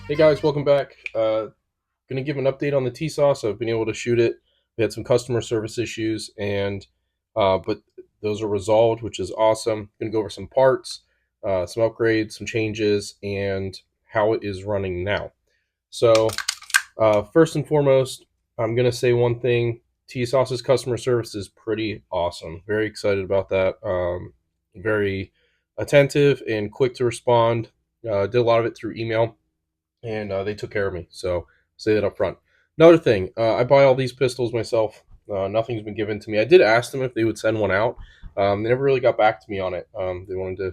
Hey guys, welcome back. Gonna give an update on the Tisas. I've been able to shoot it. We had some customer service issues, and but those are resolved, which is awesome. Gonna go over some parts, some upgrades, some changes, and how it is running now. So first and foremost, I'm gonna say one thing: Tisas's customer service is pretty awesome. Very excited about that. Very attentive and quick to respond. Did a lot of it through email and they took care of me. So say that up front. Another thing, I buy all these pistols myself. Nothing's been given to me. I did ask them if they would send one out. They never really got back to me on it. They wanted to,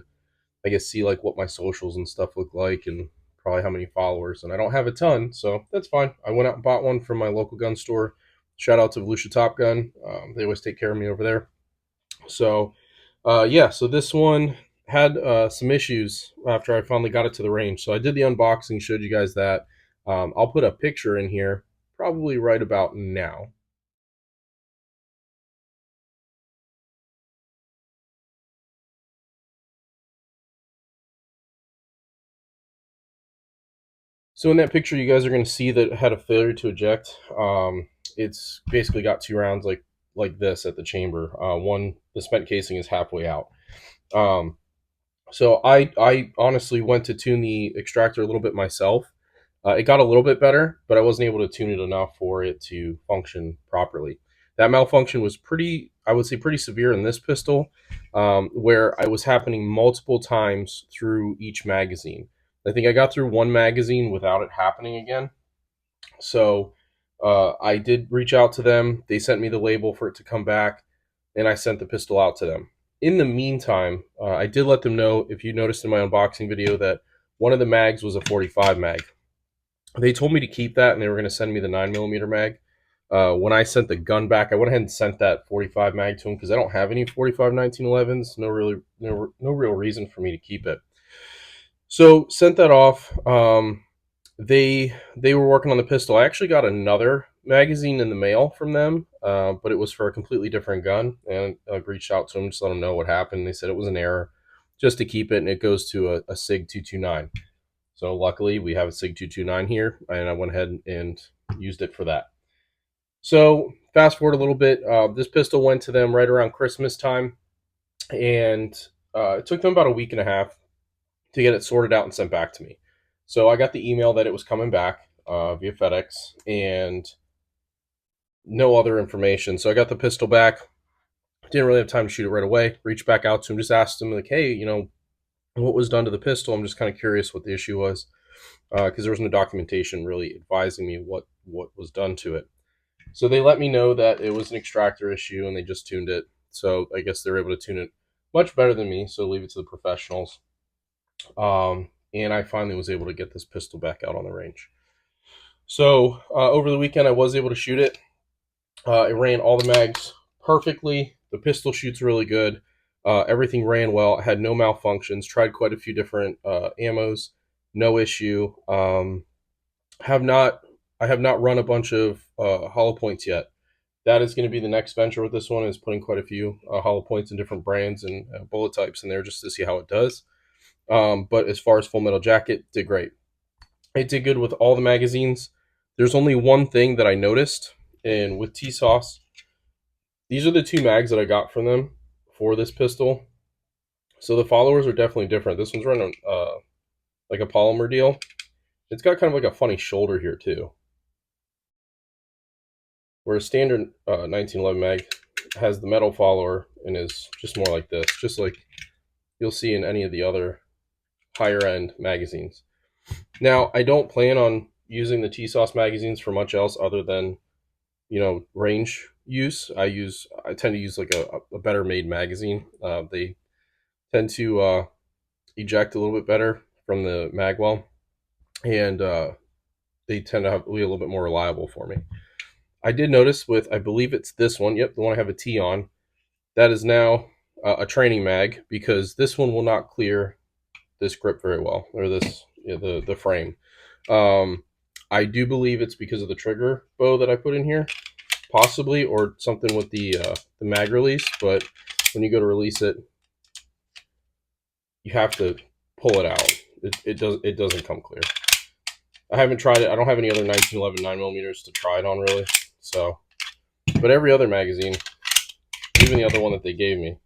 I guess, see like what my socials and stuff look like, and probably how many followers. And I don't have a ton, so that's fine. I went out and bought one from my local gun store. Shout out to Volusia Top Gun. They always take care of me over there. So yeah, so this one had some issues after I finally got it to the range. So I did the unboxing, showed you guys that. I'll put a picture in here probably right about now. So in that picture, you guys are going to see that it had a failure to eject. It's basically got two rounds like this at the chamber. One, the spent casing is halfway out. Um, so I honestly went to tune the extractor a little bit myself. It got a little bit better, but I wasn't able to tune it enough for it to function properly. That malfunction was pretty, I would say, pretty severe in this pistol, where I was happening multiple times through each magazine. I think I got through one magazine without it happening again. So I did reach out to them. They sent me the label for it to come back, and I sent the pistol out to them. In the meantime, I did let them know, if you noticed in my unboxing video, that one of the mags was a 45 mag. They told me to keep that, and they were going to send me the 9mm mag. When I sent the gun back, I went ahead and sent that 45 mag to them because I don't have any 45 1911s. No real reason for me to keep it. So sent that off. They were working on the pistol. I actually got another magazine in the mail from them, but it was for a completely different gun. And I reached out to them, just let them know what happened. They said it was an error, just to keep it, and it goes to a SIG 229. So luckily, we have a SIG 229 here, and I went ahead and used it for that. So fast forward a little bit, this pistol went to them right around Christmas time, and it took them about a week and a half to get it sorted out and sent back to me. So I got the email that it was coming back via FedEx, and no other information. So I got the pistol back. Didn't really have time to shoot it right away. Reached back out to him, just asked him like, "Hey, what was done to the pistol? I'm just kind of curious what the issue was." Because there was no documentation really advising me what was done to it. So they let me know that it was an extractor issue, and they just tuned it. So I guess they're able to tune it much better than me. So leave it to the professionals. And I finally was able to get this pistol back out on the range. So over the weekend, I was able to shoot it. It ran all the mags perfectly. The pistol shoots really good. Everything ran well. I had no malfunctions. Tried quite a few different ammos. No issue. Have not I have not run a bunch of hollow points yet. That is going to be the next venture with this one, is putting quite a few hollow points in different brands and bullet types in there just to see how it does. But as far as Full Metal Jacket, did great. It did good with all the magazines. There's only one thing that I noticed, and with Tisas, these are the two mags that I got from them for this pistol. So the followers are definitely different. This one's running like a polymer deal. It's got kind of like a funny shoulder here too, where a standard 1911 mag has the metal follower and is just more like this, just like you'll see in any of the other higher end magazines. Now, I don't plan on using the T-Sauce magazines for much else other than, range use. I tend to use like a better made magazine. They tend to eject a little bit better from the magwell, and they tend to be a little bit more reliable for me. I did notice with, I believe it's this one, yep, the one I have a T on, that is now a training mag, because this one will not clear this grip very well, or this, the frame. I do believe it's because of the trigger bow that I put in here, possibly, or something with the mag release. But when you go to release it, you have to pull it out. It doesn't come clear. I haven't tried it. I don't have any other 1911 9mm to try it on really. So, but every other magazine, even the other one that they gave me,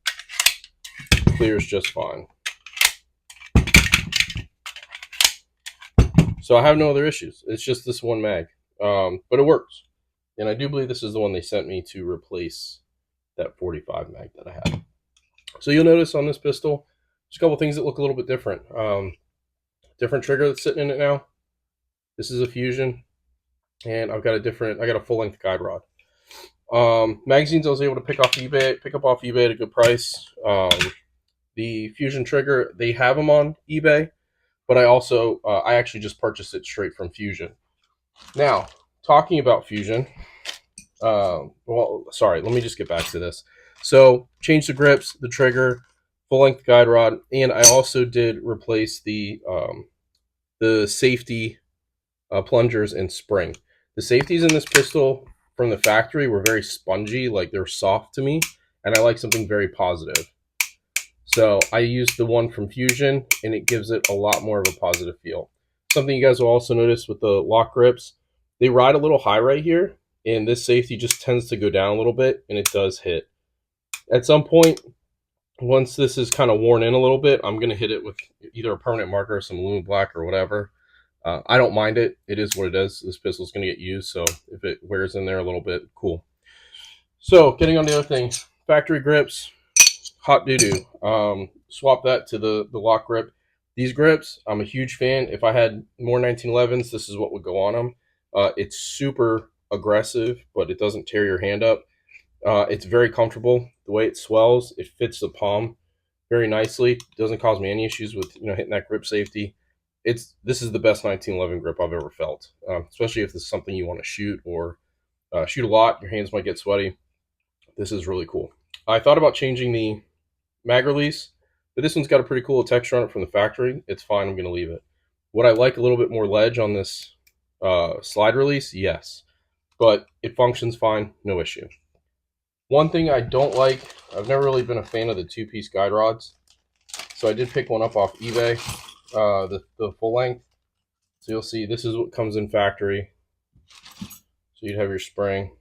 clears just fine. So I have no other issues. It's just this one mag, but it works. And I do believe this is the one they sent me to replace that 45 mag that I had. So you'll notice on this pistol, there's a couple things that look a little bit different. Different trigger that's sitting in it now. This is a Fusion, and I got a full length guide rod. Magazines I was able to pick up off eBay at a good price. The Fusion trigger, they have them on eBay, but I actually just purchased it straight from Fusion. Now, talking about Fusion, sorry, let me just get back to this. So, change the grips, the trigger, full length guide rod, and I also did replace the safety plungers and spring. The safeties in this pistol from the factory were very spongy, like they're soft to me, and I like something very positive. So I used the one from Fusion, and it gives it a lot more of a positive feel. Something you guys will also notice with the lock grips, they ride a little high right here, and this safety just tends to go down a little bit, and it does hit. At some point, once this is kind of worn in a little bit, I'm going to hit it with either a permanent marker or some aluminum black or whatever. I don't mind it. It is what it is. This pistol is going to get used, so if it wears in there a little bit, cool. So, getting on the other thing, factory grips, hot doo-doo. Swap that to the lock grip. These grips, I'm a huge fan. If I had more 1911s, this is what would go on them. It's super aggressive, but it doesn't tear your hand up. It's very comfortable. The way it swells, it fits the palm very nicely. It doesn't cause me any issues with hitting that grip safety. This is the best 1911 grip I've ever felt, especially if this is something you want to shoot or shoot a lot. Your hands might get sweaty. This is really cool. I thought about changing the mag release, but this one's got a pretty cool texture on it from the factory. It's fine. I'm going to leave it. Would I like a little bit more ledge on this slide release? Yes, but it functions fine. No issue. One thing I don't like, I've never really been a fan of the two-piece guide rods, so I did pick one up off eBay, the full length. So you'll see this is what comes in factory. So you'd have your spring.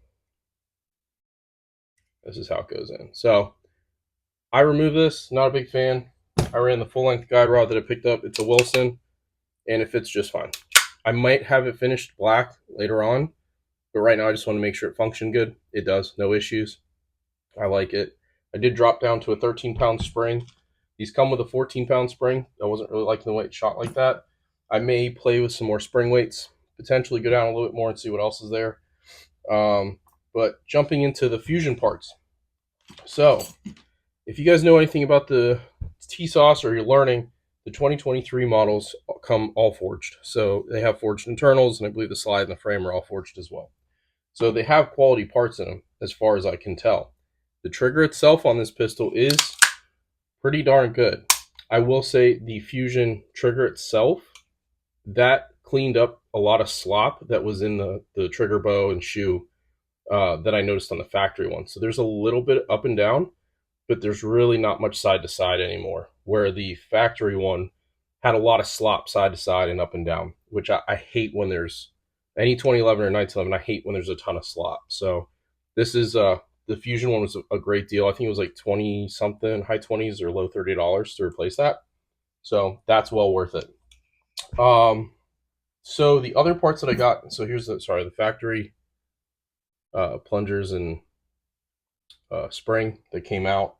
This is how it goes in. So I removed this, not a big fan. I ran the full length guide rod that I picked up. It's a Wilson, and it fits just fine. I might have it finished black later on, but right now I just want to make sure it functioned good. It does, no issues. I like it. I did drop down to a 13-pound spring. These come with a 14-pound spring. I wasn't really liking the way it shot like that. I may play with some more spring weights, potentially go down a little bit more and see what else is there. But jumping into the Fusion parts. So, if you guys know anything about the Tisas or you're learning, the 2023 models come all forged. So they have forged internals, and I believe the slide and the frame are all forged as well. So they have quality parts in them, as far as I can tell. The trigger itself on this pistol is pretty darn good. I will say the Fusion trigger itself, that cleaned up a lot of slop that was in the trigger bow and shoe that I noticed on the factory one. So there's a little bit up and down, but there's really not much side to side anymore, where the factory one had a lot of slop side to side and up and down, which I hate when there's any 2011 or 1911. I hate when there's a ton of slop. So this is the Fusion one was a great deal. I think it was like 20 something, high 20s or low $30 to replace that. So that's well worth it. So the other parts that I got, so here's the factory plungers and spring that came out.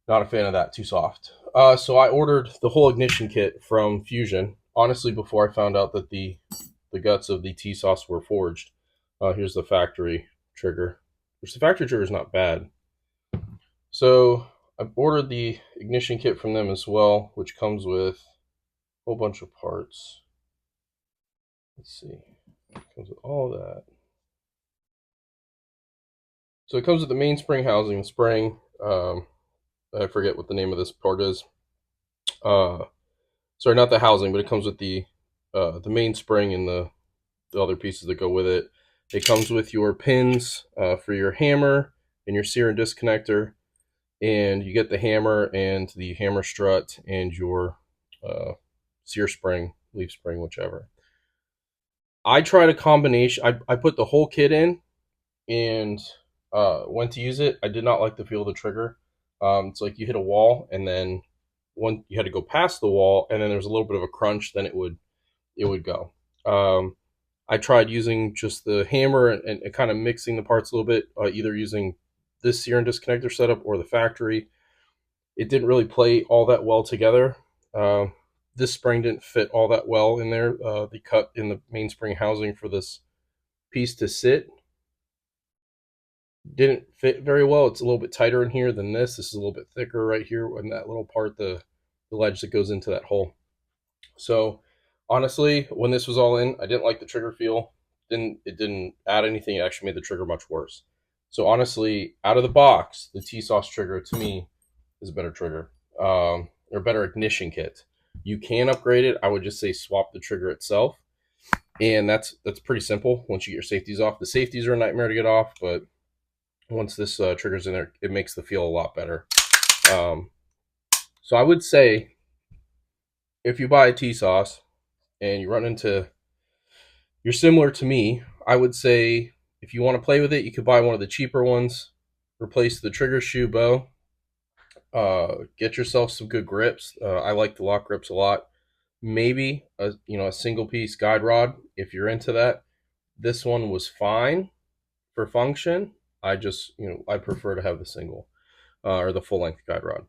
Not a fan of that, too soft. So I ordered the whole ignition kit from Fusion, honestly, before I found out that the guts of the Tisas were forged. Here's the factory trigger, which the factory trigger is not bad. So I ordered the ignition kit from them as well, which comes with a whole bunch of parts. Let's see. It comes with all that. So it comes with the main spring housing, spring. I forget what the name of this part is. Sorry, not the housing, but it comes with the main spring and the other pieces that go with it. It comes with your pins for your hammer and your sear and disconnector, and you get the hammer and the hammer strut and your sear spring, leaf spring, whichever. I tried a combination. I put the whole kit in and went to use it. I did not like the feel of the trigger. It's like you hit a wall, and then one you had to go past the wall, and then there was a little bit of a crunch. Then it would go. Um, I tried using just the hammer and kind of mixing the parts a little bit, either using this sear and disconnector setup or the factory. It didn't really play all that well together. Uh, this spring didn't fit all that well in there. The cut in the mainspring housing for this piece to sit didn't fit very well. It's a little bit tighter in here than this. This is a little bit thicker right here in that little part, the ledge that goes into that hole. So honestly, when this was all in, I didn't like the trigger feel. Didn't add anything. It actually made the trigger much worse. So honestly, out of the box, the Tisas trigger to me is a better trigger, or better ignition kit. You can upgrade it. I would just say swap the trigger itself, and that's pretty simple. Once you get your safeties off, the safeties are a nightmare to get off, but once this trigger's in there, it makes the feel a lot better. Um, so I would say if you buy a T-Sauce and you run into, you're similar to me, I would say if you want to play with it, you could buy one of the cheaper ones, replace the trigger shoe bow, get yourself some good grips. I like the lock grips a lot. Maybe a single piece guide rod if you're into that. This one was fine for function. I just I prefer to have the single or the full length guide rod,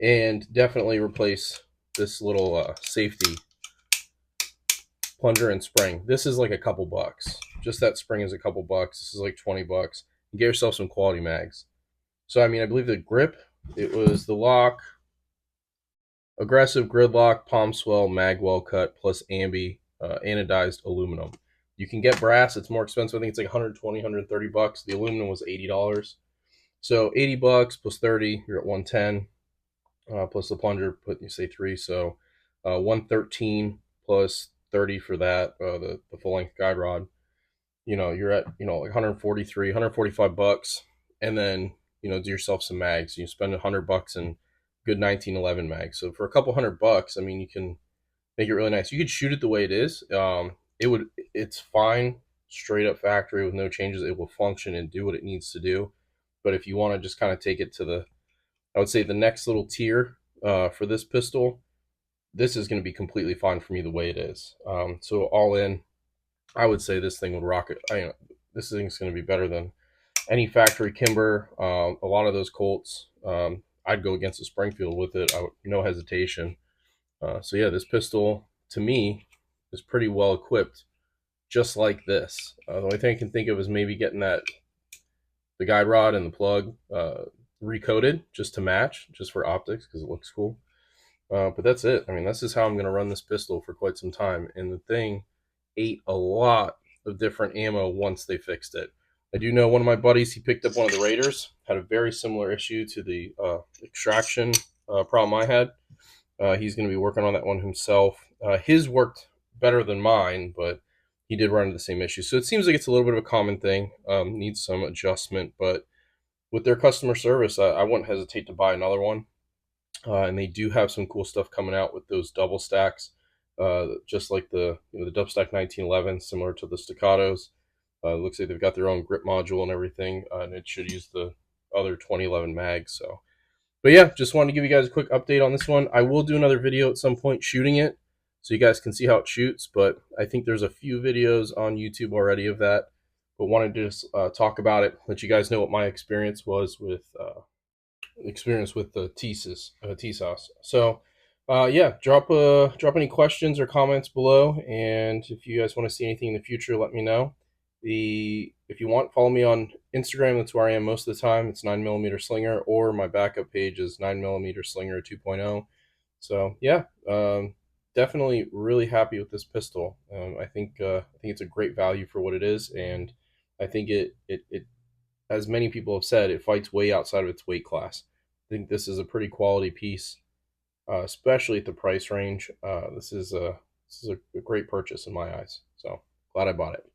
and definitely replace this little safety plunger and spring. This is like a couple bucks. Just that spring is a couple bucks. This is like 20 bucks. You get yourself some quality mags. So I mean, I believe the grip, it was the lock, aggressive gridlock, palm swell, mag well cut plus ambi anodized aluminum. You can get brass. It's more expensive. I think it's like 120, 130 bucks. The aluminum was $80. So 80 bucks plus 30, you're at 110. Plus the plunger, put you say three, so 113 plus 30 for that, the full length guide rod. You're at like 143, 145 bucks, and then do yourself some mags. You spend $100 in good 1911 mags. So for a couple $100, I mean, you can make it really nice. You could shoot it the way it is. It's fine, straight up factory with no changes. It will function and do what it needs to do. But if you want to just kind of take it to I would say the next little tier for this pistol, this is going to be completely fine for me the way it is. So all in, I would say this thing would rock it. This thing's going to be better than any factory Kimber. A lot of those Colts, I'd go against the Springfield with it. No hesitation. So yeah, this pistol to me is pretty well equipped, just like this. The only thing I can think of is maybe getting the guide rod and the plug recoated just to match, just for optics, because it looks cool. But that's it. I mean, this is how I'm going to run this pistol for quite some time. And the thing ate a lot of different ammo once they fixed it. I do know one of my buddies, he picked up one of the Raiders, had a very similar issue to the extraction problem I had. He's going to be working on that one himself. His worked better than mine, but he did run into the same issue. So it seems like it's a little bit of a common thing, needs some adjustment, but with their customer service, I wouldn't hesitate to buy another one. And they do have some cool stuff coming out with those double stacks, just like the double stack 1911, similar to the staccatos. Looks like they've got their own grip module and everything, and it should use the other 2011 mags. So, but yeah, just wanted to give you guys a quick update on this one. I will do another video at some point shooting it, so you guys can see how it shoots. But I think there's a few videos on YouTube already of that. But wanted to just talk about it, let you guys know what my experience was with the Tisas. So, yeah, drop any questions or comments below, and if you guys want to see anything in the future, let me know. If you want, follow me on Instagram. That's where I am most of the time. It's 9mm Slinger, or my backup page is 9mm Slinger 2.0. So yeah, definitely really happy with this pistol. I think it's a great value for what it is, and I think it as many people have said, it fights way outside of its weight class. I think this is a pretty quality piece, especially at the price range. This is a great purchase in my eyes. So glad I bought it.